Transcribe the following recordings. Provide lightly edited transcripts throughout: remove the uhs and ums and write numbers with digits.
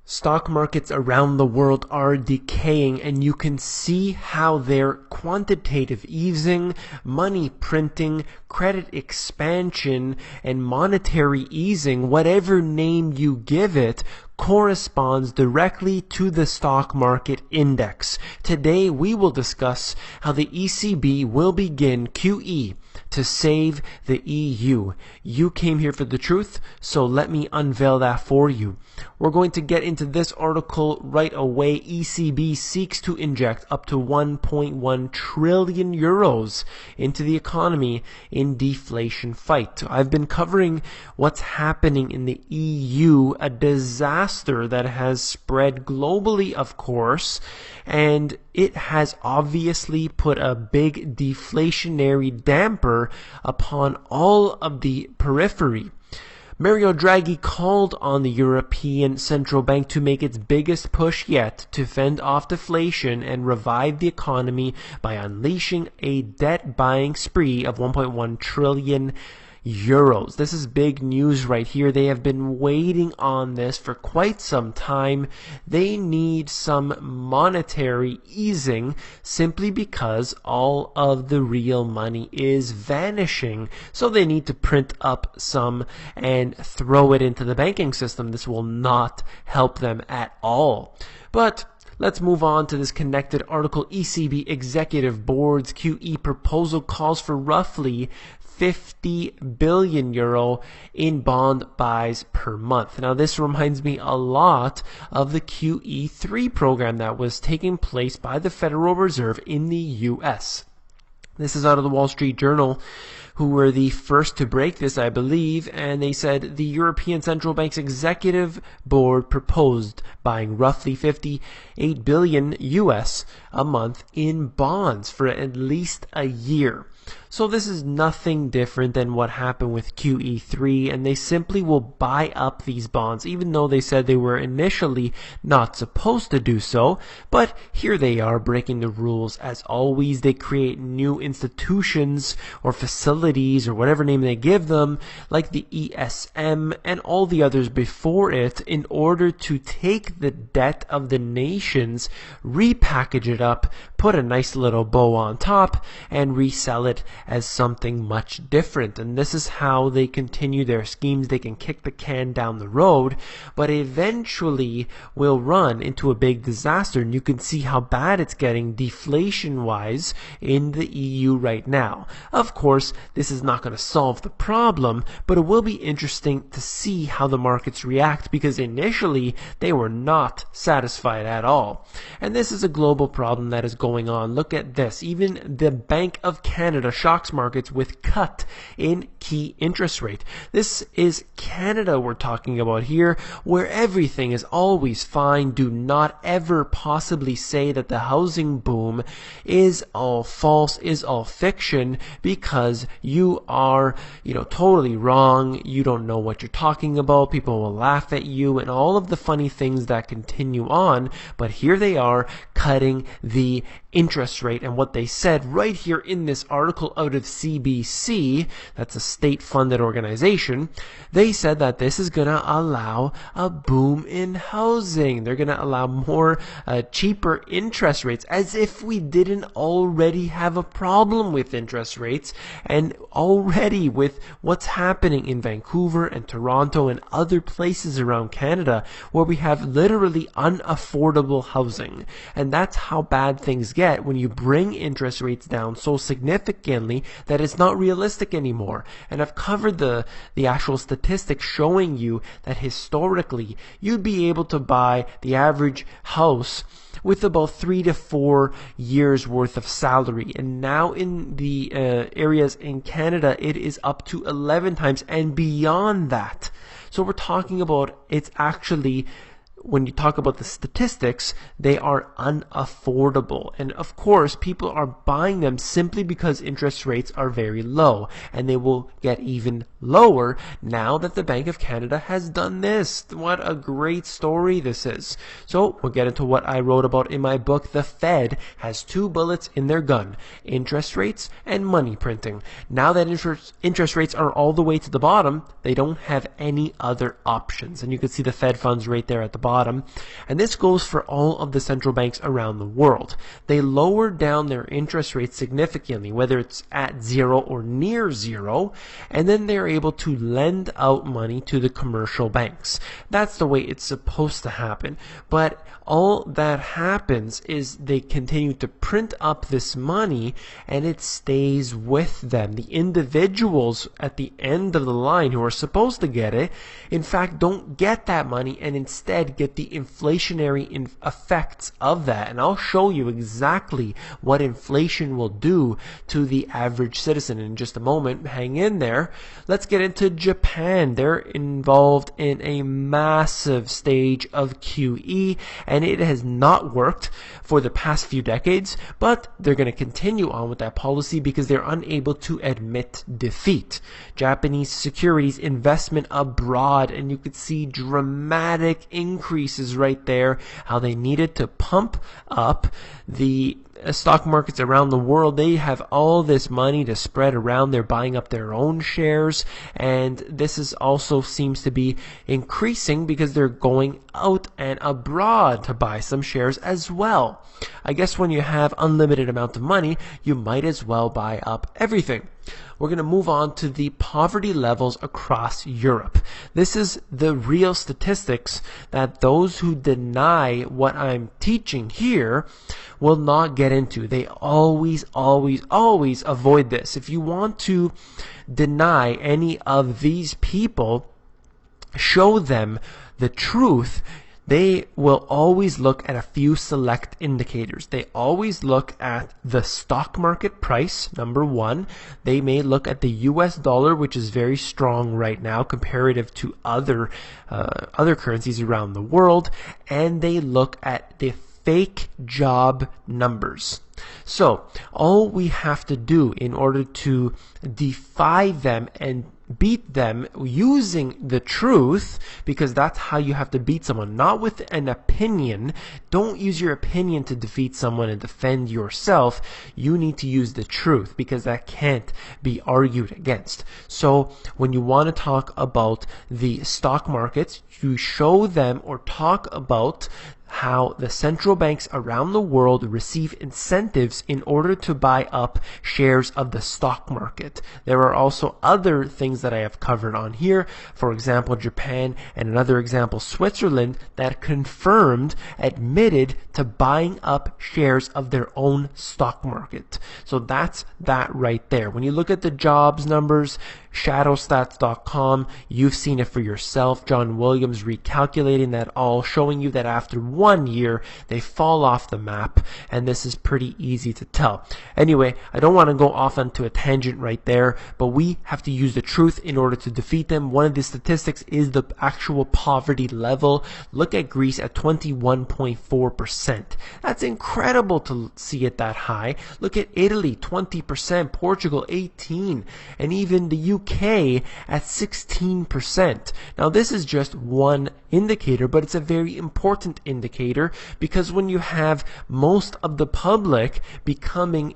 Stock markets around the world are decaying, and you can see how their quantitative easing, money printing, credit expansion, and monetary easing, whatever name you give it, corresponds directly to the stock market index. Today we will discuss how the ECB will begin QE to save the EU. You came here for the truth, so let me unveil that for you. We're going to get into this article right away. ECB seeks to inject up to 1.1 trillion euros into the economy in deflation fight. I've been covering what's happening in the EU, a disaster that has spread globally, of course, and it has obviously put a big deflationary damper upon all of the periphery. Mario Draghi called on the European Central Bank to make its biggest push yet to fend off deflation and revive the economy by unleashing a debt-buying spree of 1.1 trillion euros. This is big news right here. They have been waiting on this for quite some time. They need some monetary easing simply because all of the real money is vanishing. So they need to print up some and throw it into the banking system. This will not help them at all. But let's move on to this connected article. ECB Executive Board's QE proposal calls for roughly 50 billion euro in bond buys per month. Now this reminds me a lot of the QE3 program that was taking place by the Federal Reserve in the US. This is out of the Wall Street Journal, who were the first to break this, I believe, and they said the European Central Bank's Executive Board proposed buying roughly 58 billion US a month in bonds for at least a year. So this is nothing different than what happened with QE3, and they simply will buy up these bonds, even though they said they were initially not supposed to do so. But here they are breaking the rules. As always, they create new institutions or facilities or whatever name they give them, like the ESM and all the others before it, in order to take the debt of the nations, repackage it up, put a nice little bow on top, and resell it as something much different. And this is how they continue their schemes. They can kick the can down the road, but eventually will run into a big disaster. And you can see how bad it's getting deflation wise in the EU right now. Of course, this is not going to solve the problem, but it will be interesting to see how the markets react, because initially they were not satisfied at all. And this is a global problem that is going on. Look at this. Even the Bank of Canada shocks markets with cut in key interest rate. This is Canada we're talking about here, where everything is always fine. Do not ever possibly say that the housing boom is all false, is all fiction, because you are, totally wrong. You don't know what you're talking about. People will laugh at you and all of the funny things that continue on. But here they are cutting the interest rate, and what they said right here in this article out of CBC, that's a state-funded organization, they said that this is going to allow a boom in housing. They're going to allow more cheaper interest rates, as if we didn't already have a problem with interest rates, and already with what's happening in Vancouver and Toronto and other places around Canada, where we have literally unaffordable housing. And that's how bad things get when you bring interest rates down so significantly that it's not realistic anymore. And I've covered the actual statistics showing you that historically you'd be able to buy the average house with about 3 to 4 years worth of salary. And now in the areas in Canada, it is up to 11 times and beyond that. So we're talking about, it's actually, when you talk about the statistics, they are unaffordable. And of course, people are buying them simply because interest rates are very low, and they will get even lower now that the Bank of Canada has done this. What a great story this is. So we'll get into what I wrote about in my book. The Fed has two bullets in their gun: interest rates and money printing. Now that interest rates are all the way to the bottom, they don't have any other options. And you can see the Fed funds right there at the bottom. And this goes for all of the central banks around the world. They lower down their interest rates significantly, whether it's at zero or near zero, and then they're able to lend out money to the commercial banks. That's the way it's supposed to happen. But all that happens is they continue to print up this money and it stays with them. The individuals at the end of the line who are supposed to get it, in fact, don't get that money and instead get the inflationary effects of that. And I'll show you exactly what inflation will do to the average citizen in just a moment. Hang in there. Let's get into Japan. They're involved in a massive stage of QE, and it has not worked for the past few decades, but they're going to continue on with that policy because they're unable to admit defeat. Japanese securities investment abroad, and you could see dramatic increases right there, how they needed to pump up the stock markets around the world. They have all this money to spread around. They're buying up their own shares, and this is also seems to be increasing because they're going out and abroad to buy some shares as well. I guess when you have unlimited amount of money, you might as well buy up everything. We're going to move on to the poverty levels across Europe. This is the real statistics that those who deny what I'm teaching here will not get into. They always avoid this. If you want to deny any of these people, show them the truth. They will always look at a few select indicators. They always look at the stock market price, number one. They may look at the US dollar, which is very strong right now comparative to other currencies around the world. And they look at the fake job numbers. So all we have to do in order to defy them and beat them using the truth, because that's how you have to beat someone, not with an opinion. Don't use your opinion to defeat someone and defend yourself. You need to use the truth because that can't be argued against. So when you want to talk about the stock markets, you show them or talk about how the central banks around the world receive incentives in order to buy up shares of the stock market. There are also other things that I have covered on here. For example, Japan, and another example, Switzerland, that admitted to buying up shares of their own stock market. So that's that right there. When you look at the jobs numbers, shadowstats.com, you've seen it for yourself. John Williams recalculating that all, showing you that after 1 year they fall off the map, and this is pretty easy to tell. Anyway, I don't want to go off onto a tangent right there, but we have to use the truth in order to defeat them. One of the statistics is the actual poverty level. Look at Greece at 21.4%. That's incredible to see it that high. Look at Italy, 20%, Portugal 18%, and even the UK at 16%. Now this is just one indicator, but it's a very important indicator, because when you have most of the public becoming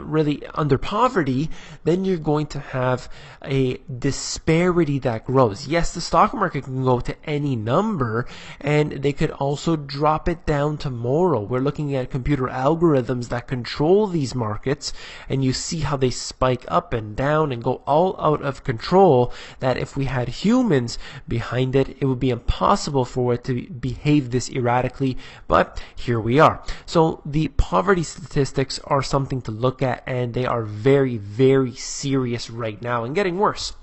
really under poverty, then you're going to have a disparity that grows. Yes, the stock market can go to any number, and they could also drop it down tomorrow. We're looking at computer algorithms that control these markets, and you see how they spike up and down and go all out of control, that if we had humans behind it, it would be impossible for it to behave this erratically, but here we are. So the poverty statistics are something to look at, and they are very, very serious right now and getting worse.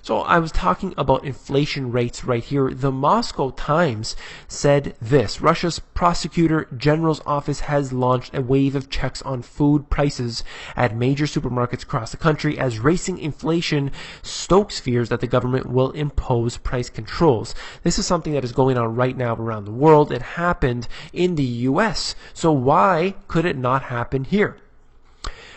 So I was talking about inflation rates right here. The Moscow Times said this: Russia's prosecutor general's office has launched a wave of checks on food prices at major supermarkets across the country as racing inflation stokes fears that the government will impose price controls. This is something that is going on right now around the world. It happened in the US. So why could it not happen here?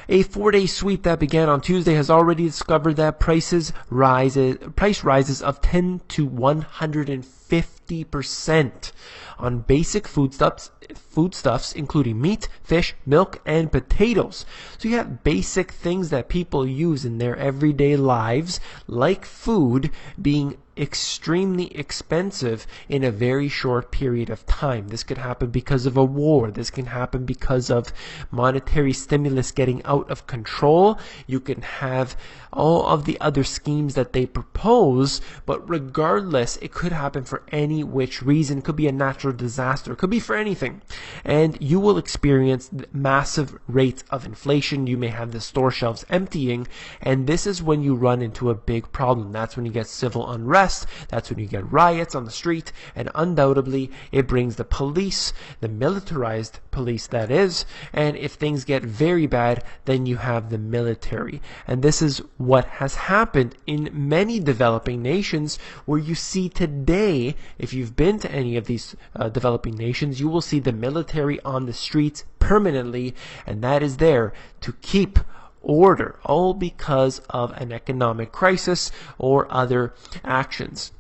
A 4-day sweep that began on Tuesday has already discovered that price rises of 10 to 150% on basic foodstuffs, including meat, fish, milk, and potatoes. So you have basic things that people use in their everyday lives, like food, being extremely expensive in a very short period of time. This could happen because of a war. This can happen because of monetary stimulus getting out of control. You can have all of the other schemes that they propose, but regardless, it could happen for any which reason. It could be a natural disaster. It could be for anything. And you will experience massive rates of inflation. You may have the store shelves emptying, and this is when you run into a big problem. That's when you get civil unrest. That's when you get riots on the street, and undoubtedly it brings the police, the militarized police that is, and if things get very bad, then you have the military. And this is what has happened in many developing nations, where you see today, if you've been to any of these developing nations, you will see the military on the streets permanently, and that is there to keep order, all because of an economic crisis or other actions.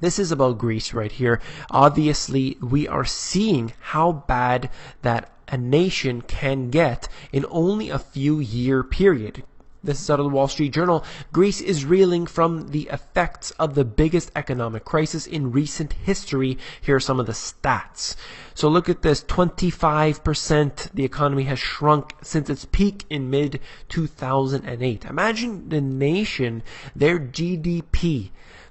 This is about Greece right here. Obviously, we are seeing how bad that a nation can get in only a few year period. This is out of the Wall Street Journal. Greece is reeling from the effects of the biggest economic crisis in recent history. Here are some of the stats. So look at this, 25% the economy has shrunk since its peak in mid-2008. Imagine the nation, their GDP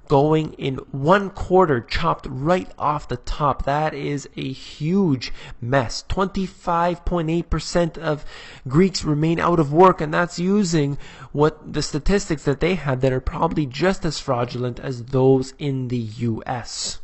going in one quarter, chopped right off the top. That is a huge mess. 25.8% of Greeks remain out of work, and that's using what the statistics that they have that are probably just as fraudulent as those in the US.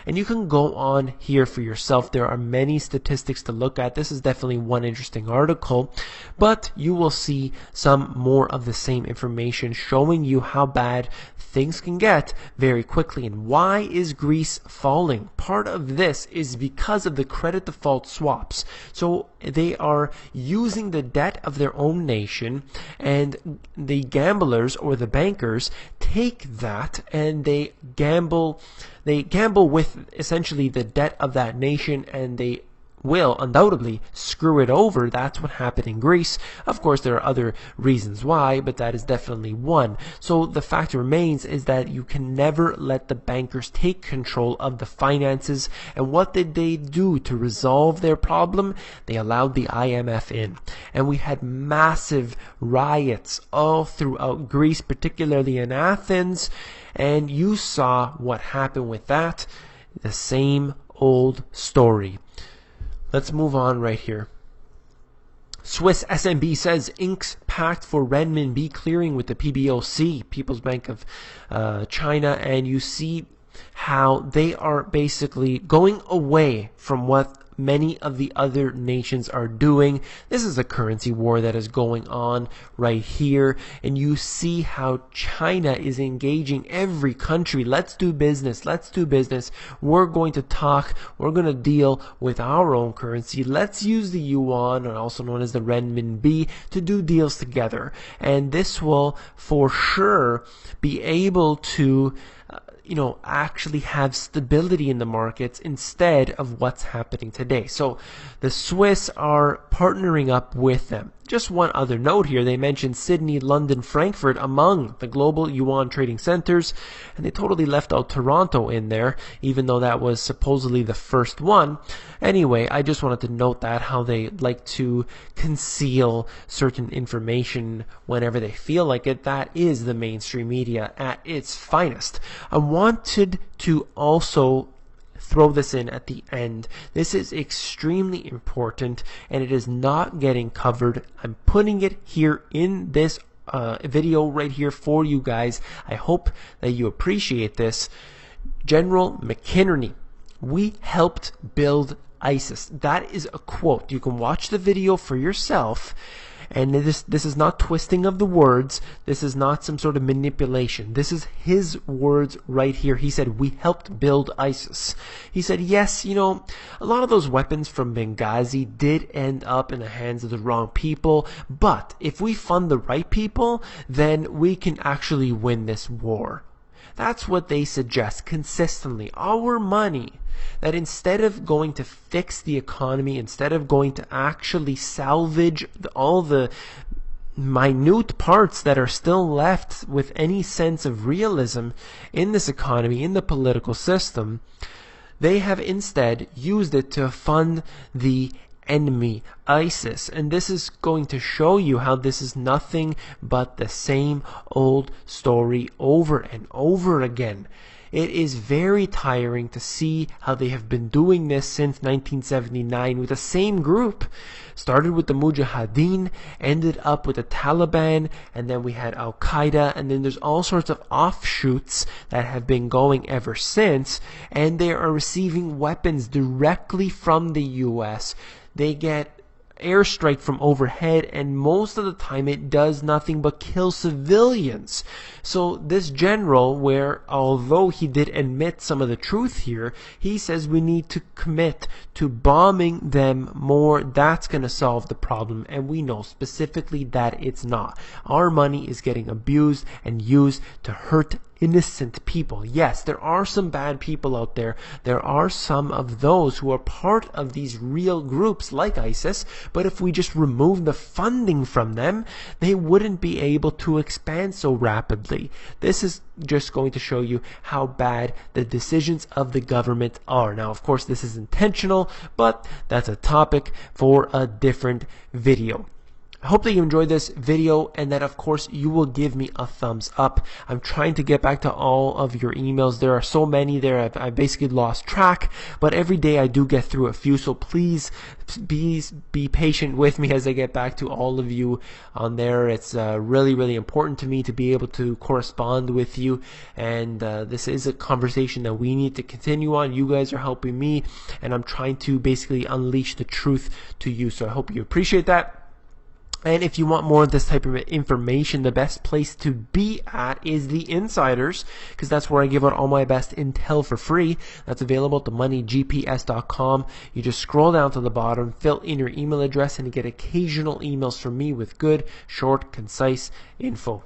And you can go on here for yourself. There are many statistics to look at. This is definitely one interesting article, but you will see some more of the same information showing you how bad things can get very quickly. And why is Greece falling? Part of this is because of the credit default swaps. So they are using the debt of their own nation, and the gamblers or the bankers take that and they gamble with essentially the debt of that nation, and they will undoubtedly screw it over. That's what happened in Greece. Of course, there are other reasons why, but that is definitely one. So the fact remains is that you can never let the bankers take control of the finances. And what did they do to resolve their problem? They allowed the IMF in. And we had massive riots all throughout Greece, particularly in Athens. And you saw what happened with that. The same old story. Let's move on right here. Swiss SNB says inks packed for renminbi clearing with the PBOC, People's Bank of China, and you see how they are basically going away from what many of the other nations are doing. This is a currency war that is going on right here, and you see how China is engaging every country. Let's do business. Let's do business. We're going to talk. We're going to deal with our own currency. Let's use the yuan, or also known as the renminbi, to do deals together. And this will for sure be able to actually have stability in the markets instead of what's happening today. So the Swiss are partnering up with them. Just one other note here, they mentioned Sydney, London, Frankfurt among the global yuan trading centers, and they totally left out Toronto in there, even though that was supposedly the first one. Anyway, I just wanted to note that, how they like to conceal certain information whenever they feel like it. That is the mainstream media at its finest. I wanted to also throw this in at the end. This is extremely important, and it is not getting covered. I'm putting it here in this video right here for you guys. I hope that you appreciate this. General McInerney, we helped build ISIS. That is a quote. You can watch the video for yourself. And this is not twisting of the words. This is not some sort of manipulation. This is his words right here. He said, we helped build ISIS. He said, yes, a lot of those weapons from Benghazi did end up in the hands of the wrong people. But if we fund the right people, then we can actually win this war. That's what they suggest consistently. Our money, that instead of going to fix the economy, instead of going to actually salvage all the minute parts that are still left with any sense of realism in this economy, in the political system, they have instead used it to fund the enemy, ISIS. And this is going to show you how this is nothing but the same old story over and over again. It is very tiring to see how they have been doing this since 1979 with the same group. Started with the Mujahideen, ended up with the Taliban, and then we had Al-Qaeda, and then there's all sorts of offshoots that have been going ever since, and they are receiving weapons directly from the US. They get airstrike from overhead, and most of the time it does nothing but kill civilians. So this general, where although he did admit some of the truth here, he says we need to commit to bombing them more. That's going to solve the problem, and we know specifically that it's not. Our money is getting abused and used to hurt innocent people. Yes, there are some bad people out there. There are some of those who are part of these real groups like ISIS, but if we just remove the funding from them, they wouldn't be able to expand so rapidly. This is just going to show you how bad the decisions of the government are. Now, of course, this is intentional, but that's a topic for a different video. I hope that you enjoyed this video and that, of course, you will give me a thumbs up. I'm trying to get back to all of your emails. There are so many there. I basically lost track, but every day I do get through a few. So please be patient with me as I get back to all of you on there. It's really, really important to me to be able to correspond with you. And this is a conversation that we need to continue on. You guys are helping me, and I'm trying to basically unleash the truth to you. So I hope you appreciate that. And if you want more of this type of information, the best place to be at is the Insiders, because that's where I give out all my best intel for free. That's available at themoneygps.com. You just scroll down to the bottom, fill in your email address, and you get occasional emails from me with good, short, concise info.